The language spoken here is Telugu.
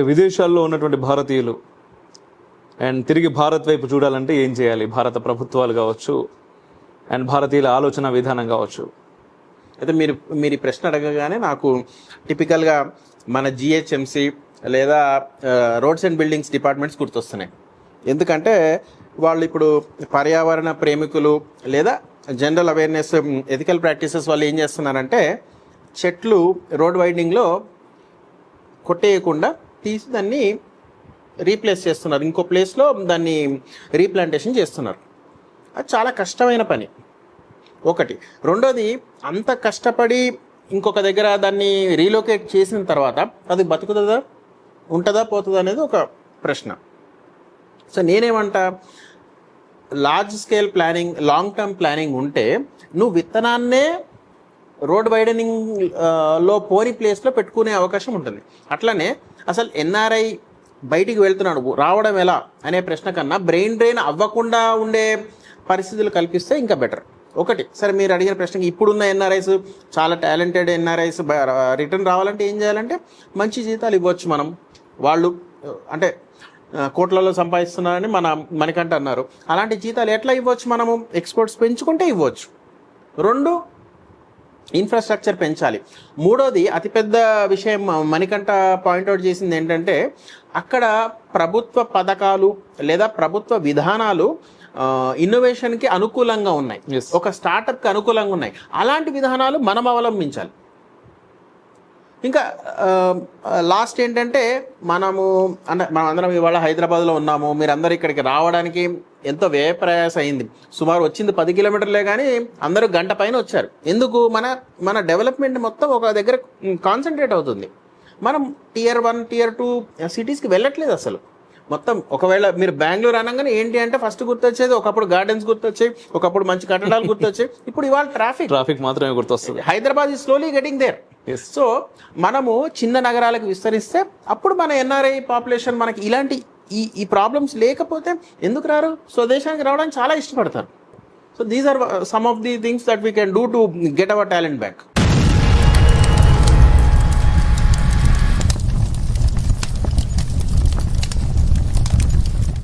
విదేశాల్లో ఉన్నటువంటి భారతీయులు అండ్ తిరిగి భారత్ వైపు చూడాలంటే ఏం చేయాలి? భారత ప్రభుత్వాలు కావచ్చు అండ్ భారతీయుల ఆలోచన విధానం కావచ్చు. అయితే మీరు ఈ ప్రశ్న అడగగానే నాకు టిపికల్గా మన జిహెచ్ఎంసి లేదా రోడ్స్ అండ్ బిల్డింగ్స్ డిపార్ట్మెంట్స్ గుర్తొస్తున్నాయి. ఎందుకంటే వాళ్ళు ఇప్పుడు పర్యావరణ ప్రేమికులు లేదా జనరల్ అవేర్నెస్ ఎథికల్ ప్రాక్టీసెస్ వాళ్ళు ఏం చేస్తున్నారంటే చెట్లు రోడ్ వైడింగ్లో కొట్టేయకుండా తీసి దాన్ని రీప్లేస్ చేస్తున్నారు, ఇంకో ప్లేస్లో దాన్ని రీప్లాంటేషన్ చేస్తున్నారు. అది చాలా కష్టమైన పని ఒకటి. రెండోది, అంత కష్టపడి ఇంకొక దగ్గర దాన్ని రీలొకేట్ చేసిన తర్వాత అది బతుకుతుందా, ఉంటుందా, పోతుందా అనేది ఒక ప్రశ్న. సో నేనేమంటా, large scale planning, long term planning ఉంటే నువ్వు విత్తనాన్నే రోడ్ వైడనింగ్ లో పోని ప్లేస్లో పెట్టుకునే అవకాశం ఉంటుంది. అట్లనే అసలు ఎన్ఆర్ఐ బయటికి వెళ్తున్నాడు, రావడం ఎలా అనే ప్రశ్న కన్నా బ్రెయిన్ డ్రైన్ అవ్వకుండా ఉండే పరిస్థితులు కల్పిస్తే ఇంకా బెటర్. ఒకటి, సరే మీరు అడిగిన ప్రశ్నకి ఇప్పుడున్న ఎన్ఆర్ఐస్, చాలా టాలెంటెడ్ ఎన్ఆర్ఐస్ రిటర్న్ రావాలంటే ఏం చేయాలంటే మంచి జీతాలు ఇవ్వచ్చు మనం. వాళ్ళు అంటే కోట్లలో సంపాదిస్తున్నారని మనకంటే అన్నారు. అలాంటి జీతాలు ఎట్లా ఇవ్వచ్చు? మనము ఎక్స్పోర్ట్స్ పెంచుకుంటే ఇవ్వచ్చు. రెండు, ఇన్ఫ్రాస్ట్రక్చర్ పెంచాలి. మూడోది, అతిపెద్ద విషయం మణికంఠ పాయింట్అవుట్ చేసింది ఏంటంటే అక్కడ ప్రభుత్వ పథకాలు లేదా ప్రభుత్వ విధానాలు ఇన్నోవేషన్కి అనుకూలంగా ఉన్నాయి, ఒక స్టార్టప్కి అనుకూలంగా ఉన్నాయి. అలాంటి విధానాలు మనం అవలంబించాలి. ఇంకా లాస్ట్ ఏంటంటే మనం అందరం ఇవాళ హైదరాబాద్లో ఉన్నాము. మీరందరూ ఇక్కడికి రావడానికి ఎంతో వ్యయ ప్రయాస అయింది. సుమారు వచ్చింది 10 కిలోమీటర్లే, కానీ అందరూ గంట పైన వచ్చారు. ఎందుకు? మన డెవలప్మెంట్ మొత్తం ఒక దగ్గర కాన్సన్ట్రేట్ అవుతుంది. మనం Tier 1, Tier 2 సిటీస్కి వెళ్ళట్లేదు అసలు. మొత్తం ఒకవేళ మీరు బెంగళూరు అనగానే ఏంటి అంటే ఫస్ట్ గుర్తొచ్చేది ఒకప్పుడు గార్డెన్స్ గుర్తొచ్చాయి, ఒకప్పుడు మంచి కట్టడాలు గుర్తొచ్చాయి. ఇప్పుడు ఇవాళ ట్రాఫిక్ మాత్రమే గుర్తొస్తుంది. Hyderabad is slowly getting there. So మనము చిన్న నగరాలకు విస్తరిస్తే అప్పుడు మన ఎన్ఆర్ఐ పాపులేషన్ మనకి ఇలాంటి ఈ ప్రాబ్లమ్స్ లేకపోతే ఎందుకు రారు? స్వదేశానికి రావడానికి చాలా ఇష్టపడతారు. So these are some of the things that we can do to get our talent back.